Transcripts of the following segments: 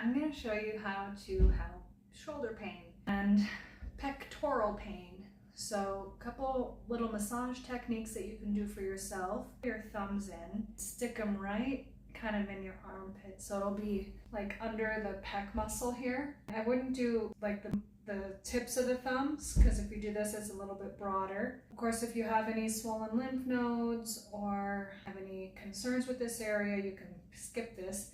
I'm going to show you how to help shoulder pain and pectoral pain. So a couple little massage techniques that you can do for yourself. Put your thumbs in, stick them right kind of in your armpit, so it'll be like under the pec muscle here. I wouldn't do like the tips of the thumbs, because if you do this, it's a little bit broader. Of course, if you have any swollen lymph nodes or have any concerns with this area, you can skip this.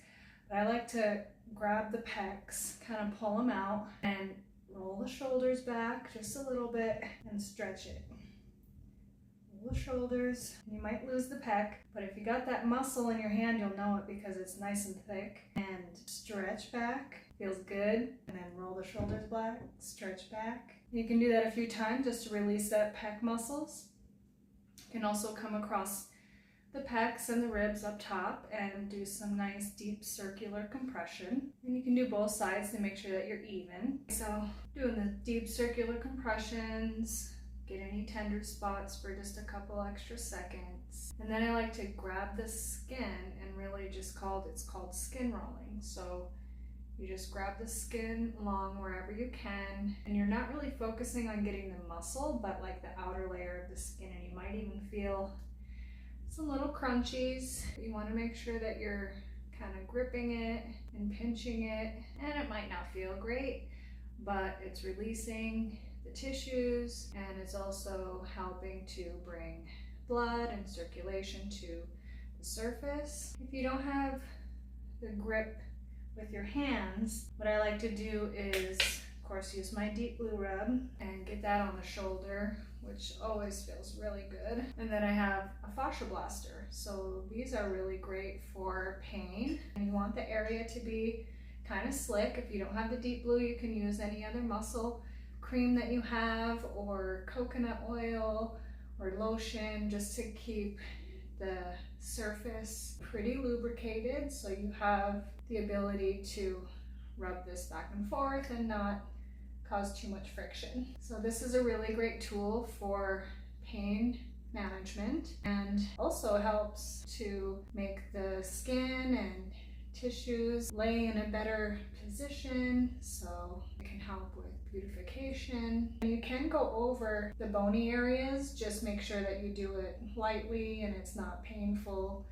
But I like to grab the pecs, kind of pull them out, and roll the shoulders back just a little bit and stretch it. Roll the shoulders. You might lose the pec, but if you got that muscle in your hand, you'll know it because it's nice and thick. And stretch back. Feels good. And then roll the shoulders back, stretch back. You can do that a few times just to release that pec muscles. You can also come across the pecs and the ribs up top and do some nice deep circular compression. And you can do both sides to make sure that you're even. So doing the deep circular compressions, get any tender spots for just a couple extra seconds. And then I like to grab the skin and really it's called skin rolling. So you just grab the skin along wherever you can, and you're not really focusing on getting the muscle, but like the outer layer of the skin, and you might even feel some little crunchies. You want to make sure that you're kind of gripping it and pinching it, and it might not feel great, but it's releasing the tissues, and it's also helping to bring blood and circulation to the surface. If you don't have the grip with your hands, what I like to do is, of course, use my deep blue rub and get that on the shoulder, which always feels really good. And then I have a fascia blaster. So these are really great for pain. And you want the area to be kind of slick. If you don't have the deep blue, you can use any other muscle cream that you have, or coconut oil or lotion, just to keep the surface pretty lubricated, so you have the ability to rub this back and forth and not cause too much friction. So this is a really great tool for pain management, and also helps to make the skin and tissues lay in a better position, so it can help with beautification. And you can go over the bony areas, just make sure that you do it lightly and it's not painful.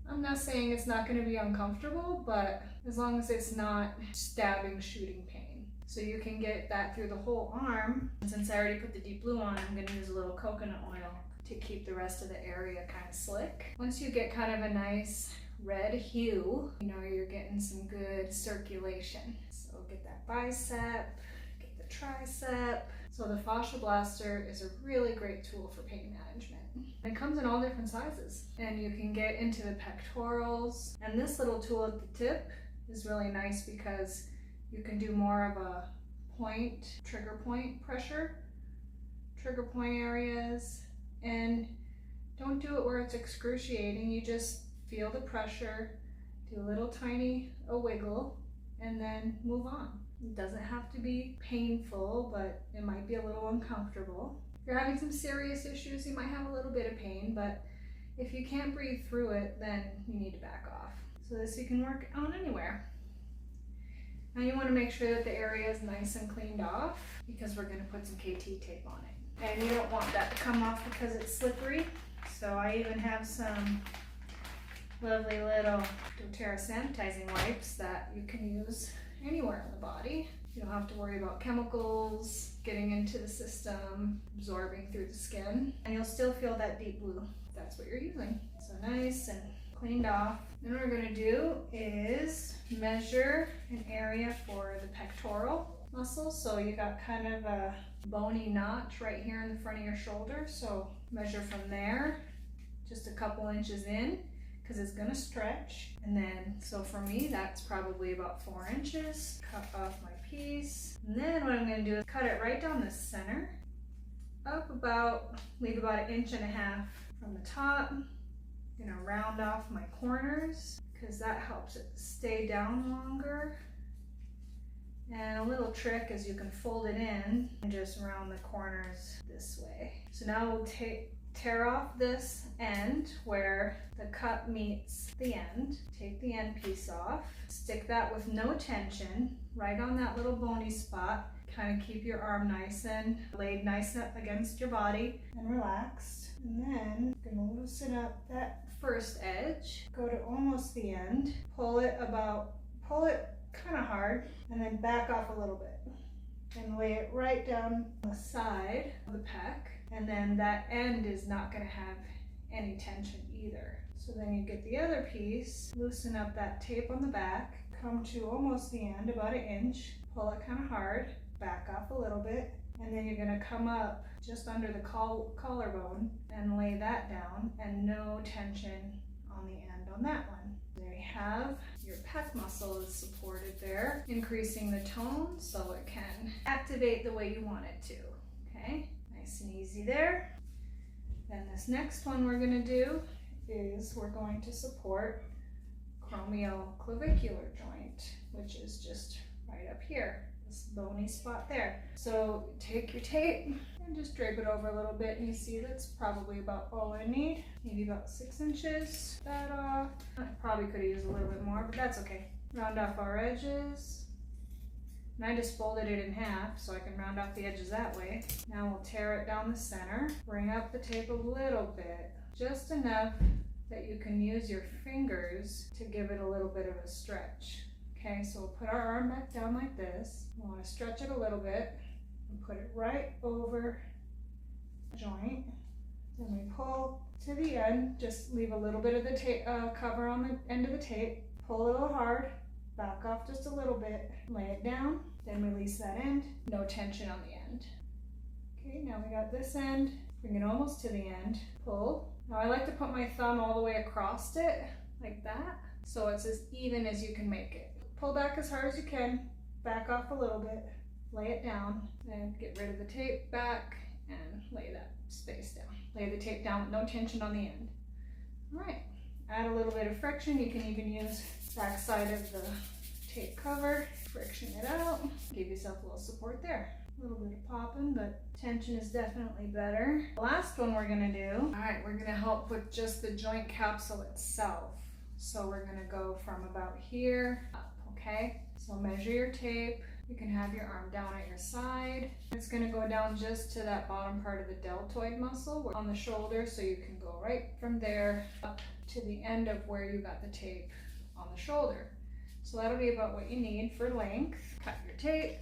I'm not saying it's not going to be uncomfortable, but as long as it's not stabbing, shooting pain. So you can get that through the whole arm. And since I already put the deep blue on, I'm going to use a little coconut oil to keep the rest of the area kind of slick. Once you get kind of a nice red hue, you know you're getting some good circulation. So get that bicep, get the tricep. So the fascia blaster is a really great tool for pain management. It comes in all different sizes, and you can get into the pectorals. And this little tool at the tip is really nice because you can do more of a trigger point pressure, trigger point areas, and don't do it where it's excruciating. You just feel the pressure, do a little tiny wiggle, and then move on. It doesn't have to be painful, but it might be a little uncomfortable. If you're having some serious issues, you might have a little bit of pain, but if you can't breathe through it, then you need to back off. So this you can work on anywhere. Now you want to make sure that the area is nice and cleaned off, because we're going to put some KT tape on it. And you don't want that to come off because it's slippery. So I even have some lovely little doTERRA sanitizing wipes that you can use anywhere in the body. You don't have to worry about chemicals getting into the system, absorbing through the skin, and you'll still feel that deep blue if that's what you're using. So nice and cleaned off. Then what we're going to do is measure an area for the pectoral muscle. So you got kind of a bony notch right here in the front of your shoulder. So measure from there, just a couple inches in, because it's going to stretch. And then, so for me, that's probably about 4 inches. Cut off my piece. And then what I'm going to do is cut it right down the center, up about, leave about 1.5 inches from the top. I'm going to round off my corners, because that helps it stay down longer. And a little trick is you can fold it in and just round the corners this way. So now we'll tear off this end where the cut meets the end. Take the end piece off. Stick that with no tension right on that little bony spot. Kind of keep your arm nice and laid nice up against your body and relaxed. And then I'm gonna loosen up that first edge, go to almost the end, pull it kind of hard, and then back off a little bit and lay it right down the side of the pec. And then that end is not going to have any tension either. So then you get the other piece, loosen up that tape on the back, come to almost the end, about an inch, pull it kind of hard, back off a little bit, and then you're going to come up just under the collarbone and lay that down, and no tension on the end on that one. There you have your pec muscle is supported there, increasing the tone so it can activate the way you want it to. Okay, nice and easy there. Then this next one we're going to do is we're going to support acromioclavicular joint, which is just right up here, this bony spot there. So take your tape and just drape it over a little bit, and you see that's probably about all I need, maybe about 6 inches. That off. I probably could have used a little bit more, but that's okay. Round off our edges. And I just folded it in half so I can round off the edges that way. Now we'll tear it down the center, bring up the tape a little bit, just enough that you can use your fingers to give it a little bit of a stretch. Okay, so we'll put our arm back down like this. We want to stretch it a little bit and put it right over the joint. Then we pull to the end, just leave a little bit of the tape cover on the end of the tape. Pull a little hard, back off just a little bit, lay it down, then release that end. No tension on the end. Okay, now we got this end. Bring it almost to the end. Pull. Now I like to put my thumb all the way across it, like that, so it's as even as you can make it. Pull back as hard as you can, back off a little bit, lay it down, and get rid of the tape back and lay that space down. Lay the tape down with no tension on the end. All right, add a little bit of friction. You can even use back side of the tape cover, friction it out, give yourself a little support there. A little bit of popping, but tension is definitely better. The last one we're gonna do, all right, we're gonna help with just the joint capsule itself. So we're gonna go from about here up, okay? So measure your tape. You can have your arm down at your side. It's gonna go down just to that bottom part of the deltoid muscle on the shoulder, so you can go right from there up to the end of where you got the tape on the shoulder. So that'll be about what you need for length. Cut your tape,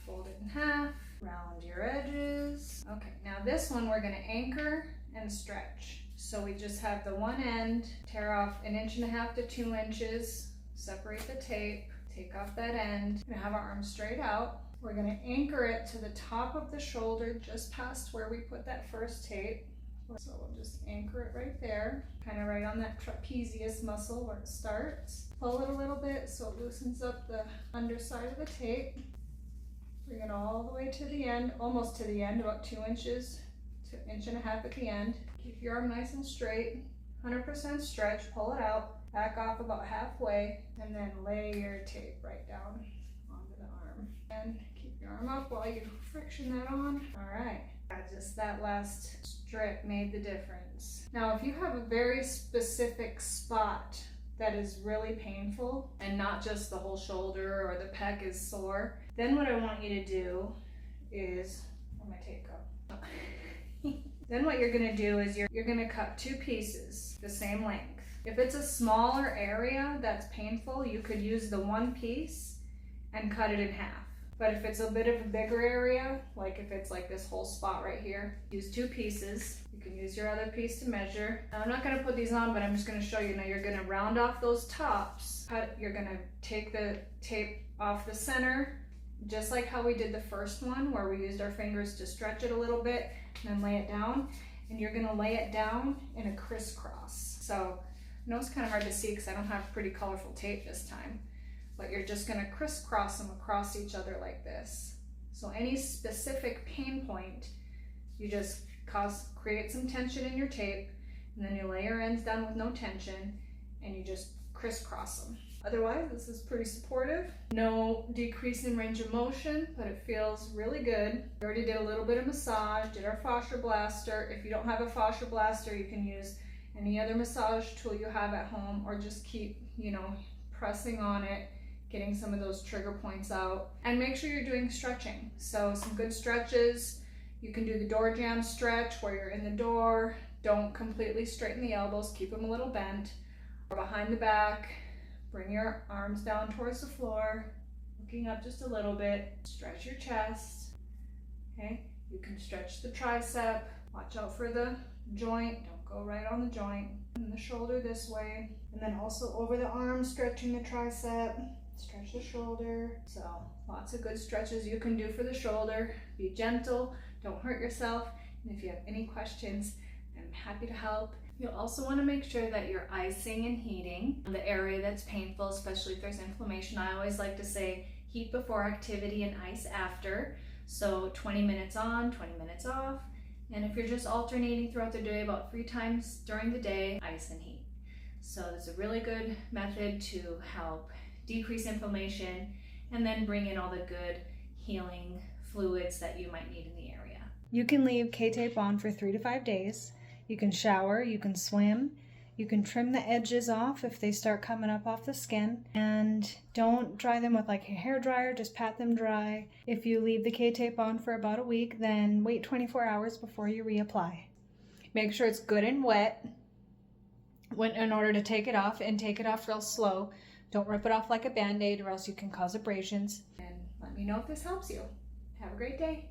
fold it in half, round your edges. Okay, now this one we're gonna anchor and stretch. So we just have the one end, tear off 1.5 to 2 inches, separate the tape, take off that end. We're gonna have our arm straight out. We're gonna anchor it to the top of the shoulder, just past where we put that first tape. So we'll just anchor it right there, kind of right on that trapezius muscle where it starts. Pull it a little bit so it loosens up the underside of the tape. Bring it all the way to the end, almost to the end, about 2 inches to 1.5 inches at the end. Keep your arm nice and straight, 100% stretch, pull it out, back off about halfway, and then lay your tape right down onto the arm. And keep your arm up while you friction that on. All right, just that last strip made the difference. Now, if you have a very specific spot that is really painful and not just the whole shoulder or the pec is sore, then what I want you to do is, where'd my tape go? Oh. Then what you're gonna do is you're gonna cut 2 pieces the same length. If it's a smaller area that's painful, you could use the one piece and cut it in half. But if it's a bit of a bigger area, like if it's like this whole spot right here, use 2 pieces. You can use your other piece to measure. Now, I'm not gonna put these on, but I'm just gonna show you. Now you're gonna round off those tops. You're gonna take the tape off the center, just like how we did the first one, where we used our fingers to stretch it a little bit and then lay it down. And you're gonna lay it down in a crisscross. So I know it's kind of hard to see because I don't have pretty colorful tape this time, but you're just gonna crisscross them across each other like this. So any specific pain point, you just create some tension in your tape, and then you lay your ends down with no tension, and you just crisscross them. Otherwise, this is pretty supportive. No decrease in range of motion, but it feels really good. We already did a little bit of massage, did our fascia blaster. If you don't have a fascia blaster, you can use any other massage tool you have at home, or just keep, pressing on it, getting some of those trigger points out. And make sure you're doing stretching. So some good stretches. You can do the door jamb stretch where you're in the door. Don't completely straighten the elbows, keep them a little bent. Or behind the back, bring your arms down towards the floor, looking up just a little bit. Stretch your chest, okay? You can stretch the tricep. Watch out for the joint, don't go right on the joint. And the shoulder this way. And then also over the arm, stretching the tricep, stretch the shoulder. So lots of good stretches you can do for the shoulder. Be gentle, don't hurt yourself. And if you have any questions, I'm happy to help. You'll also want to make sure that you're icing and heating the area that's painful, especially if there's inflammation. I always like to say heat before activity and ice after. So 20 minutes on, 20 minutes off. And if you're just alternating throughout the day, about 3 times during the day, ice and heat. So it's a really good method to help decrease inflammation and then bring in all the good healing fluids that you might need in the area. You can leave K-tape on for 3 to 5 days. You can shower, you can swim, you can trim the edges off if they start coming up off the skin, and don't dry them with like a hair dryer, just pat them dry. If you leave the K-tape on for about a week, then wait 24 hours before you reapply. Make sure it's good and wet in order to take it off, and take it off real slow. Don't rip it off like a Band-Aid or else you can cause abrasions. And let me know if this helps you. Have a great day.